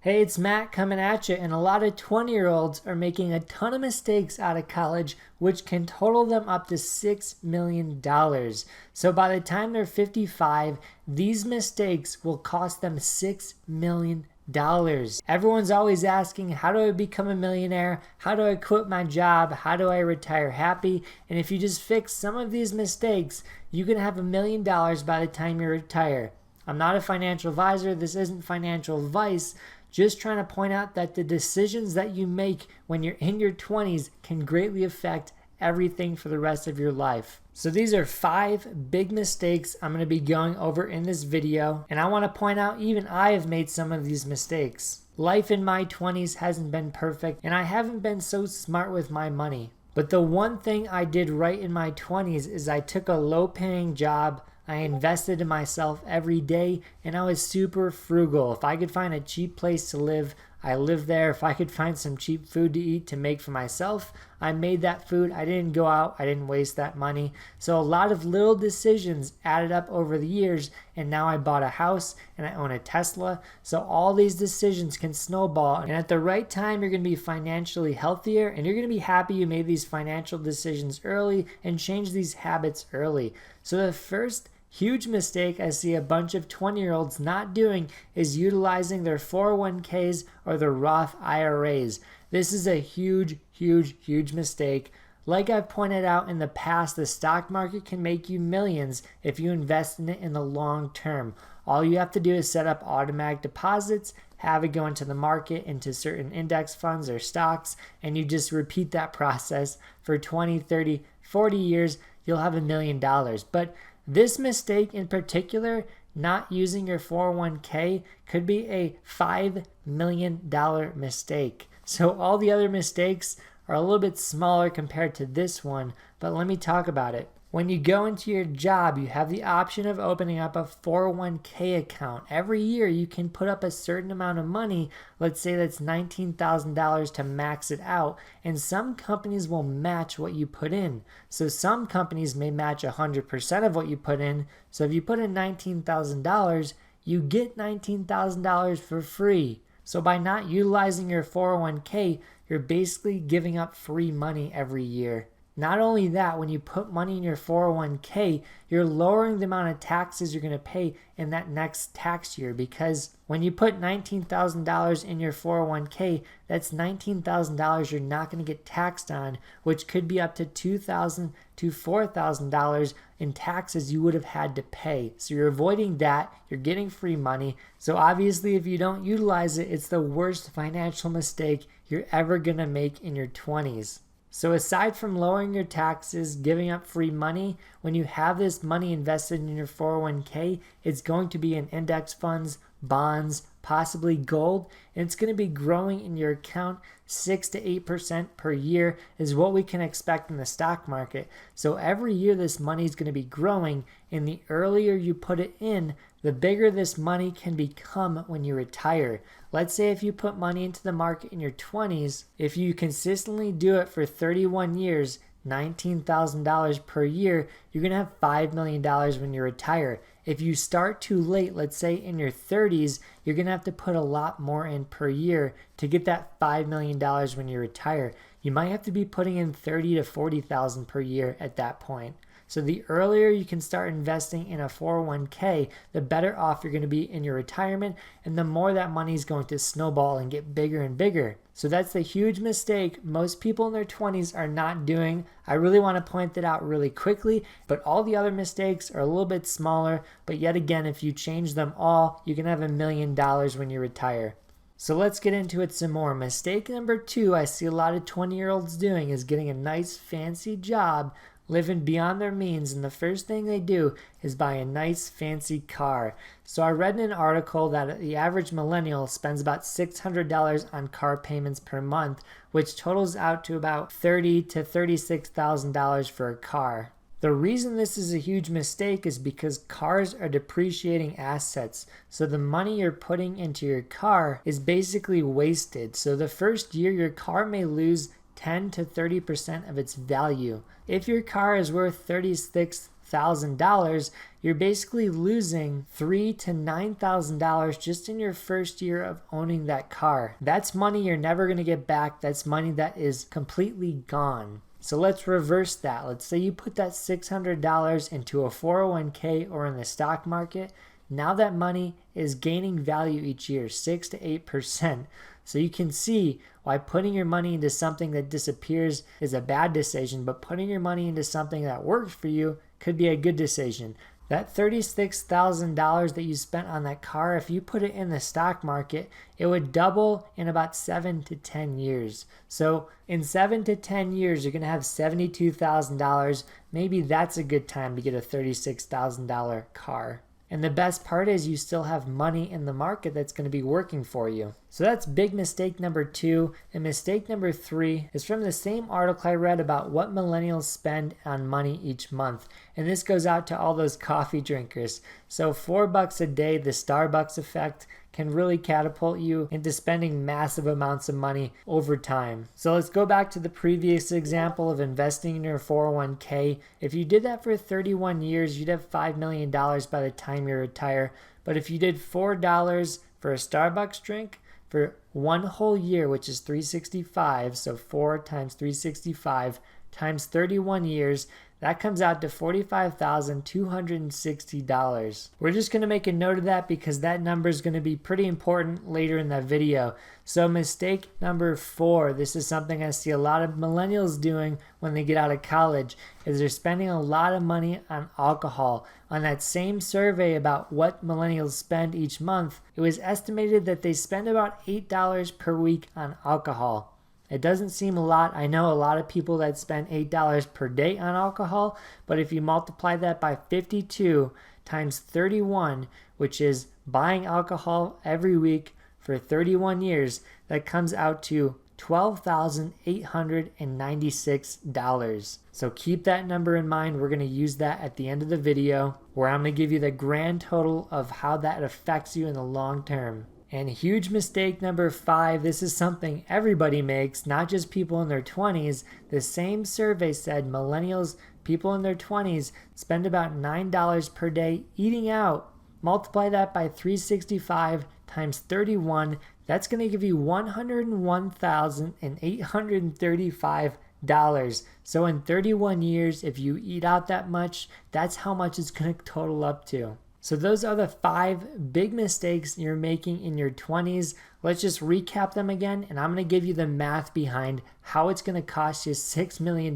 Hey, it's Matt coming at you, and a lot of 20-year-olds are making a ton of mistakes out of college, which can total them up to $6 million. So by the time they're 55, these mistakes will cost them $6 million. Everyone's always asking, how do I become a millionaire? How do I quit my job? How do I retire happy? And if you just fix some of these mistakes, you can have $1 million by the time you retire. I'm not a financial advisor. This isn't financial advice. Just trying to point out that the decisions that you make when you're in your 20s can greatly affect everything for the rest of your life. So these are 5 big mistakes I'm going to be going over in this video, and I want to point out even I have made some of these mistakes. Life in my 20s hasn't been perfect, and I haven't been so smart with my money. But the one thing I did right in my 20s is I took a low-paying job. I invested in myself every day, and I was super frugal. If I could find a cheap place to live, I lived there. If I could find some cheap food to eat to make for myself, I made that food. I didn't go out. I didn't waste that money. So a lot of little decisions added up over the years, and now I bought a house and I own a Tesla. So all these decisions can snowball, and at the right time, you're going to be financially healthier, and you're going to be happy you made these financial decisions early and changed these habits early. So the first huge mistake I see a bunch of 20-year-olds not doing is utilizing their 401ks or their Roth IRAs. This is a huge mistake. Like I've pointed out in the past, the stock market can make you millions if you invest in it in the long term. All you have to do is set up automatic deposits, have it go into the market, into certain index funds or stocks, and you just repeat that process for 20, 30, 40 years, you'll have $1 million. But this mistake in particular, not using your 401k, could be a $5 million mistake. So all the other mistakes are a little bit smaller compared to this one, but let me talk about it. When you go into your job, you have the option of opening up a 401k account. Every year you can put up a certain amount of money, let's say that's $19,000 to max it out, and some companies will match what you put in. So some companies may match 100% of what you put in. So if you put in $19,000, you get $19,000 for free. So by not utilizing your 401k, you're basically giving up free money every year. Not only that, when you put money in your 401k, you're lowering the amount of taxes you're going to pay in that next tax year, because when you put $19,000 in your 401k, that's $19,000 you're not going to get taxed on, which could be up to $2,000 to $4,000 in taxes you would have had to pay. So you're avoiding that, you're getting free money. So obviously if you don't utilize it, it's the worst financial mistake you're ever going to make in your 20s. So aside from lowering your taxes, giving up free money, when you have this money invested in your 401k, it's going to be in index funds, bonds, possibly gold, and it's going to be growing in your account 6 to 8% per year is what we can expect in the stock market. So every year this money is going to be growing, and the earlier you put it in, the bigger this money can become when you retire. Let's say if you put money into the market in your 20s, if you consistently do it for 31 years, $19,000 per year, you're going to have $5 million when you retire. If you start too late, let's say in your 30s, you're going to have to put a lot more in per year to get that $5 million when you retire. You might have to be putting in $30,000 to $40,000 per year at that point. So the earlier you can start investing in a 401k, the better off you're going to be in your retirement, and the more that money is going to snowball and get bigger and bigger. So that's the huge mistake most people in their 20s are not doing. I really want to point that out really quickly, but all the other mistakes are a little bit smaller, but yet again, if you change them all, you can have $1 million when you retire. So let's get into it some more. Mistake number 2 I see a lot of 20-year-olds doing is getting a nice fancy job, living beyond their means, and the first thing they do is buy a nice fancy car. So I read in an article that the average millennial spends about $600 on car payments per month, which totals out to about $30,000 to $36,000 for a car. The reason this is a huge mistake is because cars are depreciating assets. So the money you're putting into your car is basically wasted. So the first year your car may lose 10 to 30% of its value. If your car is worth $36,000, $100,000, you're basically losing $3,000 to $9,000 just in your first year of owning that car. That's money you're never going to get back. That's money that is completely gone. So let's reverse that. Let's say you put that $600 into a 401k or in the stock market. Now that money is gaining value each year, 6 to 8%. So you can see why putting your money into something that disappears is a bad decision, but putting your money into something that works for you could be a good decision. That $36,000 that you spent on that car, if you put it in the stock market, it would double in about 7 to 10 years. So in 7 to 10 years, you're going to have $72,000. Maybe that's a good time to get a $36,000 car. And the best part is you still have money in the market that's going to be working for you. So that's big mistake number 2. And mistake number 3 is from the same article I read about what millennials spend on money each month. And this goes out to all those coffee drinkers. So $4 a day, the Starbucks effect, can really catapult you into spending massive amounts of money over time. So let's go back to the previous example of investing in your 401k. If you did that for 31 years, you'd have $5 million by the time you retire. But if you did $4 for a Starbucks drink for one whole year, which is 365, so 4 times 365 times 31 years, that comes out to $45,260. We're just going to make a note of that because that number is going to be pretty important later in that video. So mistake number 4, this is something I see a lot of millennials doing when they get out of college, is they're spending a lot of money on alcohol. On that same survey about what millennials spend each month, it was estimated that they spend about $8 per week on alcohol. It doesn't seem a lot. I know a lot of people that spend $8 per day on alcohol, but if you multiply that by 52 times 31, which is buying alcohol every week for 31 years, that comes out to $12,896. So keep that number in mind. We're going to use that at the end of the video, where I'm going to give you the grand total of how that affects you in the long term. And huge mistake number 5, this is something everybody makes, not just people in their 20s. The same survey said millennials, people in their 20s, spend about $9 per day eating out. Multiply that by 365 times 31. That's going to give you $101,835. So in 31 years, if you eat out that much, that's how much it's going to total up to. So those are the 5 big mistakes you're making in your 20s. Let's just recap them again, and I'm going to give you the math behind how it's going to cost you $6 million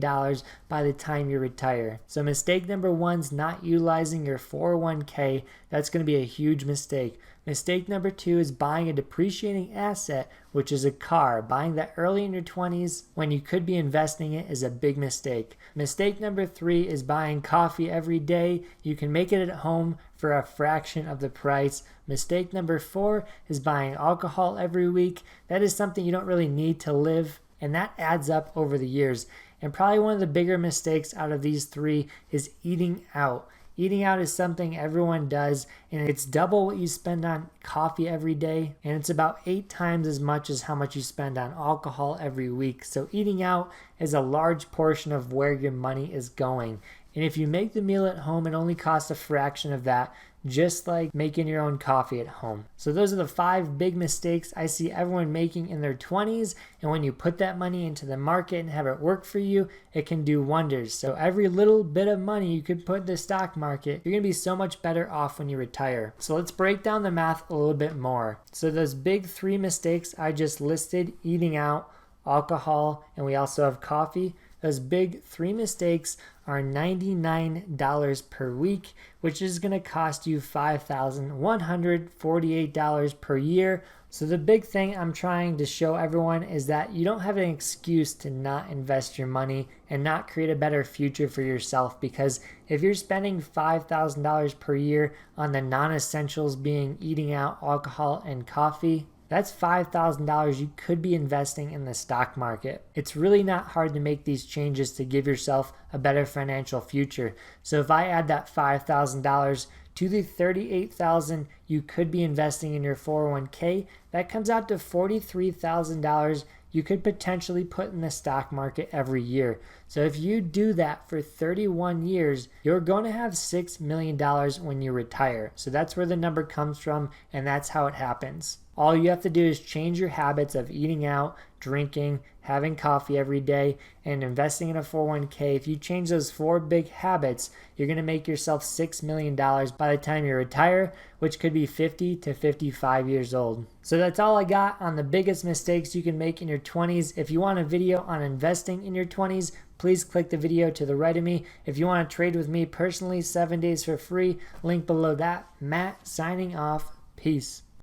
by the time you retire. So mistake number 1 is not utilizing your 401k. That's going to be a huge mistake. Mistake number 2 is buying a depreciating asset, which is a car. Buying that early in your 20s when you could be investing it is a big mistake. Mistake number 3 is buying coffee every day. You can make it at home for a fraction of the price. Mistake number 4 is buying alcohol every week. That is something you don't really need to live, and that adds up over the years. And probably one of the bigger mistakes out of these 3 is eating out. Eating out is something everyone does, and it's double what you spend on coffee every day, and it's about 8 times as much as how much you spend on alcohol every week. So eating out is a large portion of where your money is going. And if you make the meal at home, it only costs a fraction of that, just like making your own coffee at home. So those are the 5 big mistakes I see everyone making in their 20s. And when you put that money into the market and have it work for you, it can do wonders. So every little bit of money you could put in the stock market, you're going to be so much better off when you retire. So let's break down the math a little bit more. So those big 3 mistakes I just listed, eating out, alcohol, and we also have coffee. Those big 3 mistakes are $99 per week, which is going to cost you $5,148 per year. So the big thing I'm trying to show everyone is that you don't have an excuse to not invest your money and not create a better future for yourself, because if you're spending $5,000 per year on the non-essentials being eating out, alcohol, and coffee, that's $5,000 you could be investing in the stock market. It's really not hard to make these changes to give yourself a better financial future. So if I add that $5,000 to the $38,000 you could be investing in your 401k, that comes out to $43,000 you could potentially put in the stock market every year. So if you do that for 31 years, you're going to have $6 million when you retire. So that's where the number comes from, and that's how it happens. All you have to do is change your habits of eating out, drinking, having coffee every day, and investing in a 401k. If you change those 4 big habits, you're going to make yourself $6 million by the time you retire, which could be 50 to 55 years old. So that's all I got on the biggest mistakes you can make in your 20s. If you want a video on investing in your 20s, please click the video to the right of me. If you want to trade with me personally, 7 days for free, link below that. Matt signing off. Peace.